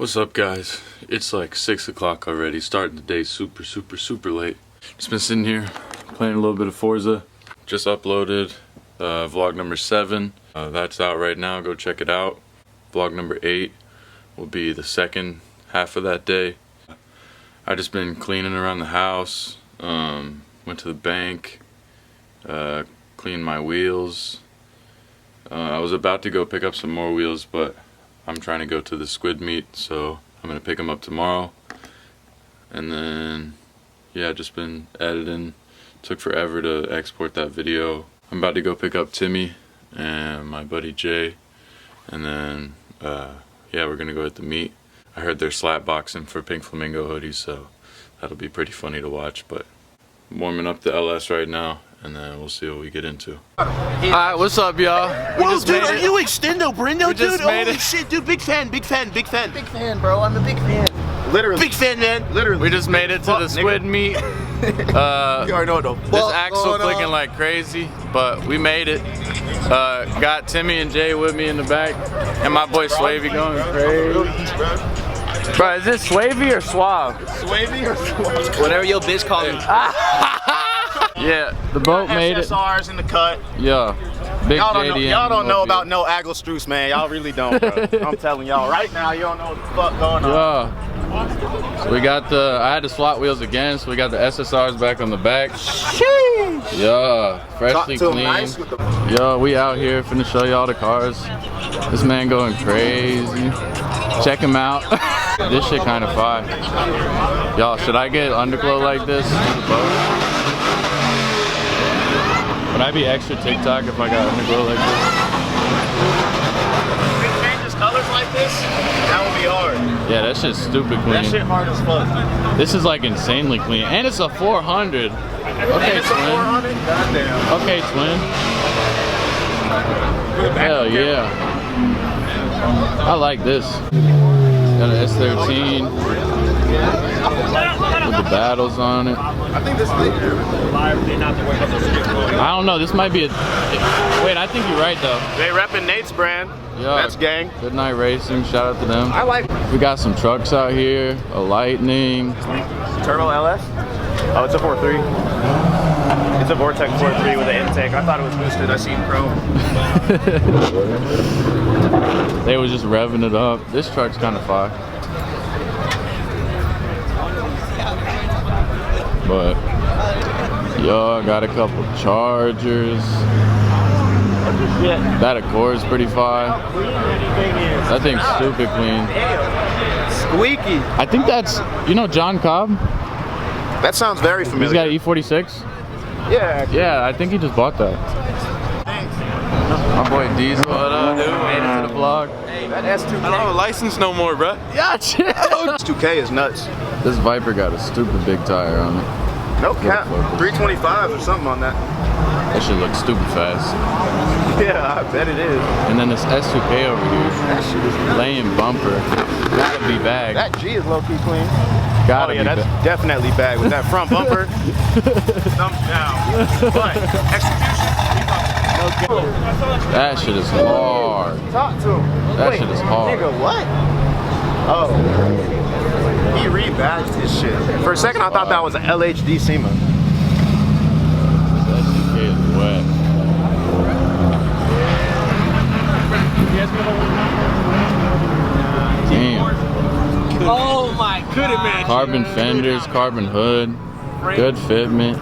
What's up, guys? It's like 6 o'clock already, starting the day super late. Just been sitting here playing a little bit of Forza. Just uploaded vlog number 7. That's out right now, go check it out. Vlog number 8 will be the second half of that day. I just been cleaning around the house, went to the bank, cleaned my wheels. I was about to go pick up some more wheels, but I'm trying to go to the squid meet, so I'm gonna pick them up tomorrow. And then, yeah, just been editing. Took forever to export that video. I'm about to go pick up Timmy and my buddy Jay, and then yeah, we're gonna go at the meet. I heard they're slap boxing for Pink Flamingo hoodies, so that'll be pretty funny to watch. But I'm warming up the LS right now, and then we'll see what we get into. Alright, what's up, y'all? Whoa, dude, are you Extendo, Brendo, dude? Holy shit, dude, big fan. Big fan, bro. I'm a big fan. Literally. Big fan, man. Literally. We just made it to the squid meet. You already know it, though. This axle clicking like crazy, but we made it. Got Timmy and Jay with me in the back, and my boy Swavy going crazy. Bro, is this Swavy or Suave? Swavy or Suave? Whatever your bitch call me. Yeah, the boat made it. SSR's in the cut. Yeah, big JD. Y'all don't know about no Agglestruce, man. Y'all really don't, bro. I'm telling y'all right now, you don't know what the fuck going on. Yeah. So we got I had to swap wheels again, so we got the SSRs back on the back. Sheesh. Yeah, freshly clean. Nice with the Yo, we out here finna show y'all the cars. This man going crazy. Check him out. This shit kind of fire. Y'all, should I get underglow like this for the boat? Would I be extra TikTok if I got underglow like this? If it changes colors like this, that would be hard. Yeah, that shit's stupid clean. That shit hard as fuck. This is like insanely clean. And it's a 400. Okay, It's twin. a 400? Goddamn. Okay, twin. Hell yeah. I like this. Got an S13 with the battles on it. I think this is I don't know, this might be a... Wait, I think you're right though. They repping Nate's brand. Yeah. That's gang. Good Night Racing, shout out to them. I like We got some trucks out here, a Lightning. Turbo LS? Oh, it's a 4.3. It's a Vortec 4.3 with an intake. I thought it was boosted. I seen chrome. They was just revving it up. This truck's kind of fire. But, yo, I got a couple Chargers. That Accord's pretty fire. That thing's stupid clean. Squeaky. I think that's, you know John Cobb? That sounds very familiar. He's got an E46? Yeah. Yeah, I think he just bought that. My boy Diesel, what up, dude? Made it to the vlog. Hey, that S2K. I don't have a license no more, bruh. Yeah, chill. S2K is nuts. This Viper got a stupid big tire on it. No cap. 325 or something on that. That shit looks stupid fast. Yeah, I bet it is. And then this S2K over here, That shit is nuts. laying bumper. Gotta be bagged. That G is low-key clean. Gotta Oh yeah, be that's bagged. definitely bag with that front bumper. Thumbs down. But execution. That shit is hard. Talk to him. That shit is hard. Nigga, what? Oh. He rebadged his shit. For a second, I thought that was an LHD SEMA. This S2K is wet. Damn. Oh my god. Carbon fenders, carbon hood, good fitment.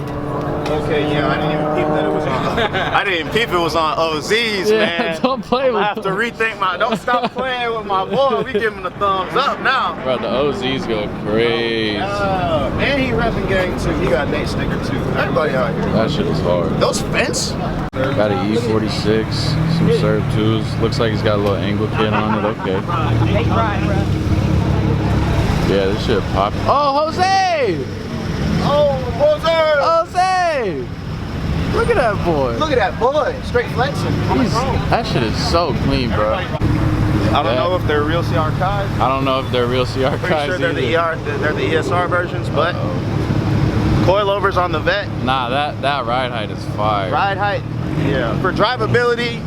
Okay, yeah, I didn't even peep that it was on. I didn't even peep it was on OZs, Yeah, man. don't play with I have to rethink my. Don't stop playing with my boy. We give him the thumbs up now. Bro, the OZs go crazy. And he repping gang too. He got Nate sticker too. Everybody out here. That shit is hard. Those fence? Got an E46, some Serve 2s. Looks like he's got a little angle kit on it. Okay. Yeah, this shit pop. Oh, Jose! Oh, Jose! Jose! Look at that boy. Look at that boy. Straight flexing. That shit is so clean, bro. I don't know if they're real CR Kais. I don't know if they're real CR Pretty guys sure they're the they're the ESR versions, but coilovers on the vet. Nah, that ride height is fire. Ride height, yeah. For drivability,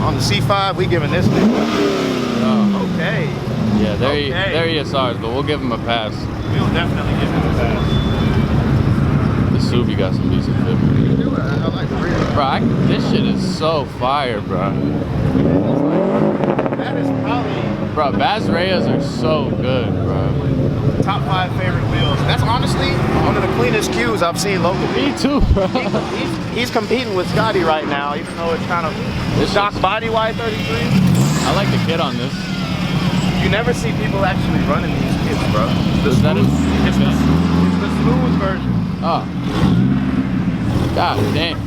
on the C5, we giving this thing. Oh, Okay. yeah, Yeah, they're ESRs, but we'll give them a pass. We'll definitely give him a pass. The Subi got some decent fitment. I like the rear. Bro, this shit is so fire, bro. That is probably Bro, Bass Reyes are so good, bro. top 5 favorite wheels. That's honestly one of the cleanest cues I've seen locally. Me too, bro. He's competing with Scotty right now, even though it's kind of This stock is- body Y33. I like the kit on this. You never see people actually running these kits, bro. Is that it? It's the smooth version. Oh. God damn.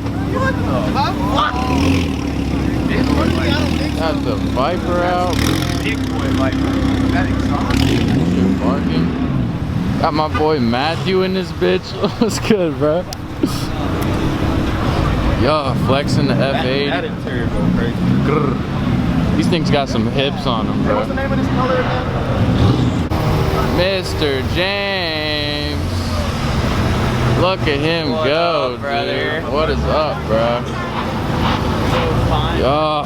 Got the Viper out. Big boy Viper. That exhaust. Shit barking. Got my boy Matthew in this bitch. What's good, bro? Yo, flexing the F80. That interior go crazy. Grrr. These things got some hips on them, bro. What's the name of this color again? Mr. James. Look at him go, up, brother? dude. What is up, bro? Yo.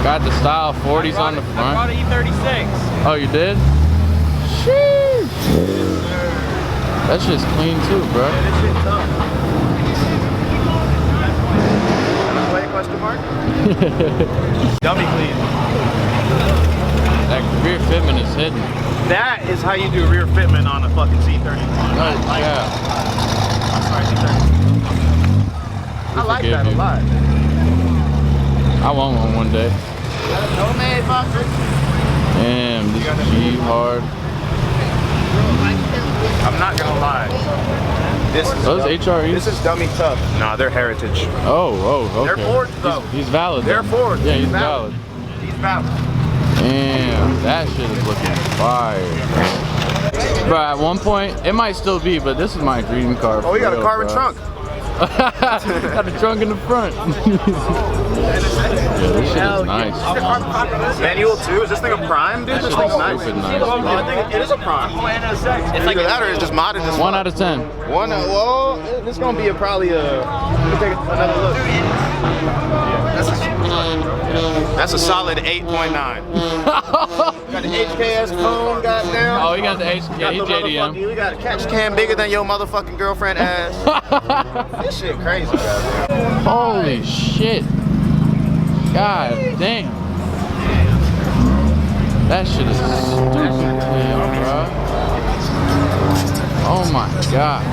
Got the style 40s on the I brought front. an E36. Oh, you did? Sheesh. That shit's clean too, bro. This shit's tough. Wait, question mark? Dummy clean. That rear fitment is hidden. That is how you do rear fitment on a fucking C30. Yeah. I'm sorry, C30. I like forgive that a you. lot. I want one day. Homemade boxer. Damn, this is G hard. I'm not gonna lie. This is Those HREs? This is dummy tough. Nah, they're heritage. Oh, okay. They're Fords, though. He's valid. They're then. Fords. Yeah, he's valid. He's valid. Damn, that shit is looking fire. Bro, at one point, it might still be, but this is my dream car. Oh, you got a for real, carbon bro. trunk. Got the trunk in the front. Yeah, this shit is nice. Manual too? Is this thing a prime, dude? That This shit thing's is nice. stupid nice. Oh, I think it is a prime. It's like that or it's just modded as 1 out of 10. One, well, this is gonna be probably a. Let me take another look. That's a solid 8.9. Got the HKS phone, goddamn. Oh, he got the H. Yeah, he's JDM. We got a catch cam bigger than your motherfucking girlfriend ass. This shit crazy, goddamn. Holy shit. God damn. That shit is stupid, bro. Oh my god.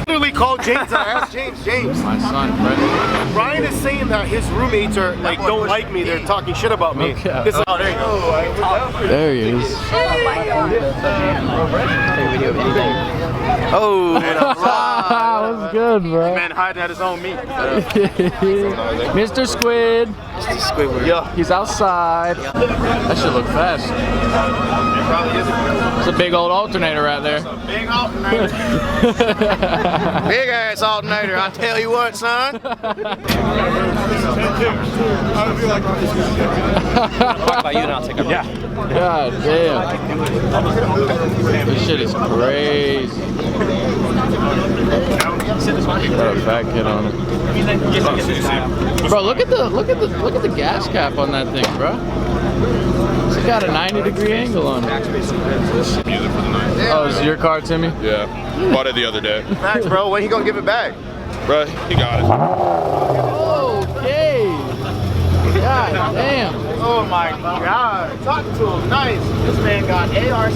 Literally called James. I asked James. My son, bro. Brian is saying that his roommates are like don't like me. They're talking shit about me. Okay. This is, oh, there you go. There he is. Oh, What's good, bro? man hiding at his own meat. Mr. Squid. Squidward. Yeah. He's outside. That should look fast. It probably is. It's a big old alternator right there. Big alternator. Big ass alternator. I tell you what, son. Talk about you and I'll take a Yeah. God damn. This shit is crazy. Got a fat kid on it. Bro, look at the gas cap on that thing, bro. It's got a 90-degree angle on it. Oh, is it your car, Timmy? Yeah, bought it the other day. Thanks, bro. When he gonna give it back? Bro, he got it. Okay. God damn. Oh my God. Talk to him. Nice. This man got ARC.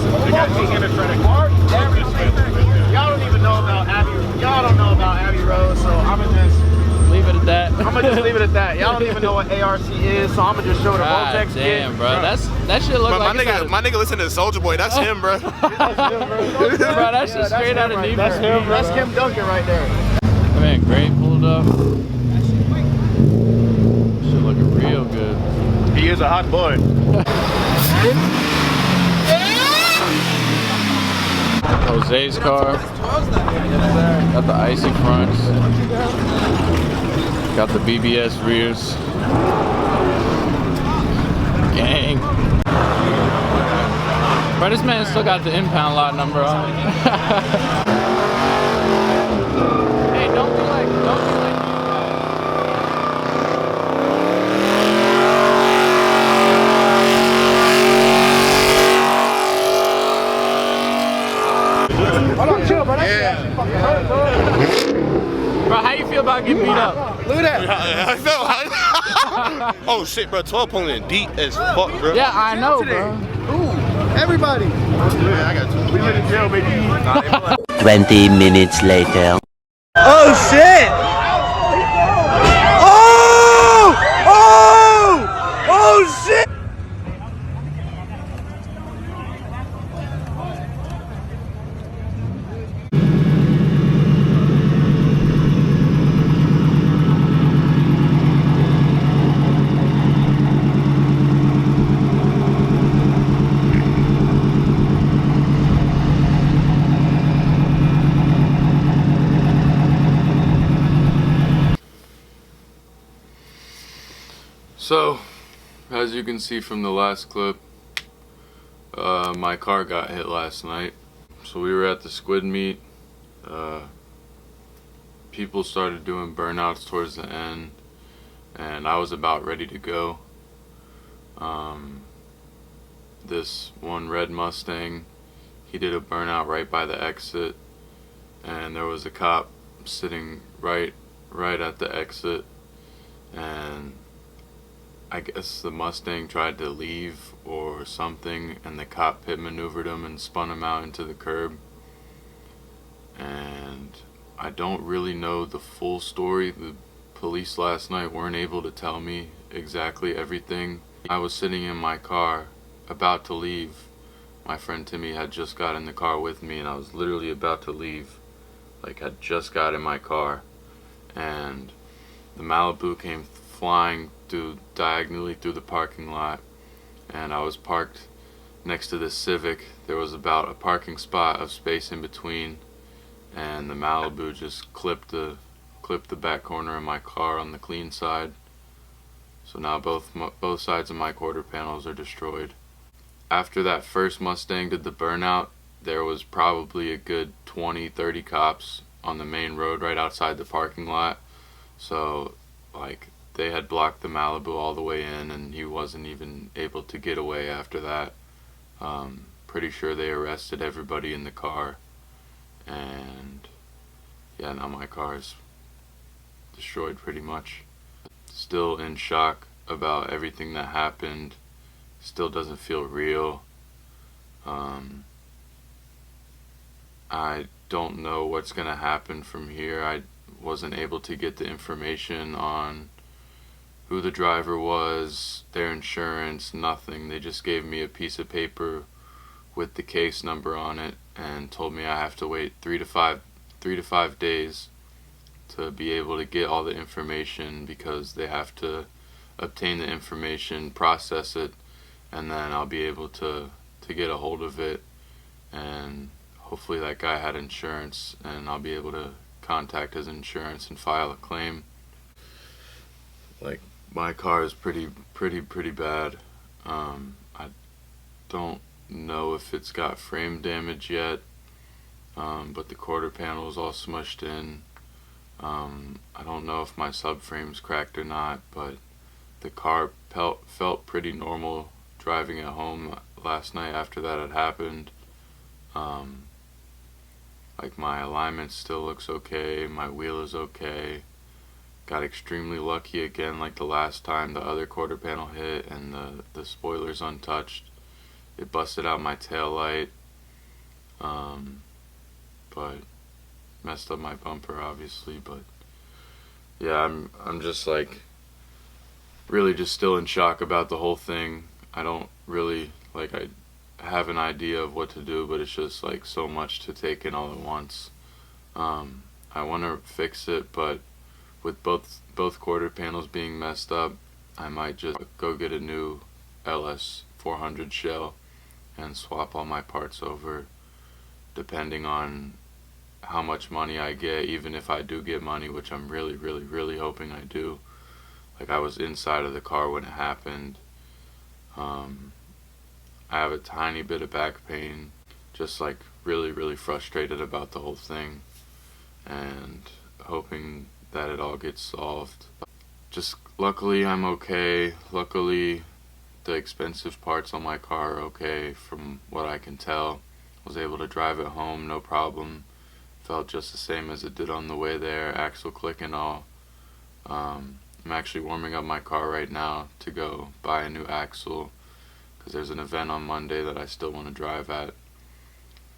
Y'all don't even know about Abbey. Y'all don't know about Abbey Road, so I'ma just Leave it at that. leave it at that. Y'all don't even know what ARC is, so I'ma just show the God Voltex damn, kit. bro. That shit look Bro, like my nigga listen to Soulja Boy. That's him, bro. bro, that shit straight out of Need That's for him. Speed, That's bro. Kim Duncan right there. Man, great pulled up. Shit looking real good. He is a hot boy. Jose's car. Got the icy fronts. Got the BBS rears. Gang. Bro, this man still got the impound lot number on it. Hey, don't be like. Hold on, chill, bro. Bro, how you feel about getting beat up? Look at that. I felt oh shit, bro. 12 pulling deep as fuck, bro. Yeah, I know, bro. Ooh, everybody. Yeah, I got two. We went to jail, baby. 20 minutes later. Oh, shit. Oh! Oh! Oh, shit. So, as you can see from the last clip, my car got hit last night. So we were at the squid meet. People started doing burnouts towards the end, and I was about ready to go. This one red Mustang, he did a burnout right by the exit, and there was a cop sitting right at the exit, and I guess the Mustang tried to leave or something, and the cop pit maneuvered him and spun him out into the curb. And I don't really know the full story. The police last night weren't able to tell me exactly everything. I was sitting in my car about to leave. My friend Timmy had just got in the car with me, and I was literally about to leave. Like, had just got in my car, and the Malibu came flying diagonally through the parking lot, and I was parked next to this Civic. There was about a parking spot of space in between, and the Malibu just clipped the back corner of my car on the clean side. So now both sides of my quarter panels are destroyed. After that first Mustang did the burnout, there was probably a good 20-30 cops on the main road right outside the parking lot. So, like, they had blocked the Malibu all the way in, and he wasn't even able to get away after that. Pretty sure they arrested everybody in the car, and yeah, now my car is destroyed pretty much. Still in shock about everything that happened. Still doesn't feel real. I don't know what's gonna happen from here. I wasn't able to get the information on who the driver was, their insurance, nothing. They just gave me a piece of paper with the case number on it and told me I have to wait 3 to 5 days to be able to get all the information, because they have to obtain the information, process it, and then I'll be able to get a hold of it, and hopefully that guy had insurance, and I'll be able to contact his insurance and file a claim. Like, my car is pretty bad. I don't know if it's got frame damage yet, but the quarter panel is all smushed in. I don't know if my subframe's cracked or not, but the car felt pretty normal driving it home last night after that had happened. Like, my alignment still looks okay, my wheel is okay. Got extremely lucky again, like the last time the other quarter panel hit and the spoiler's untouched. It busted out my tail light, but messed up my bumper obviously. But yeah, I'm just like really just still in shock about the whole thing. I don't really, like, I have an idea of what to do, but it's just like so much to take in all at once. I want to fix it, but with both quarter panels being messed up, I might just go get a new LS 400 shell and swap all my parts over, depending on how much money I get. Even if I do get money, which I'm really hoping I do. Like, I was inside of the car when it happened. I have a tiny bit of back pain, just like really frustrated about the whole thing, and hoping that it all gets solved. Just luckily I'm okay. Luckily the expensive parts on my car are okay from what I can tell. Was able to drive it home, no problem. Felt just the same as it did on the way there, axle click and all. I'm actually warming up my car right now to go buy a new axle because there's an event on Monday that I still want to drive at.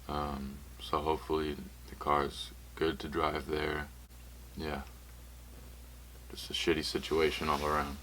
So hopefully the car's good to drive there. Yeah, just a shitty situation all around.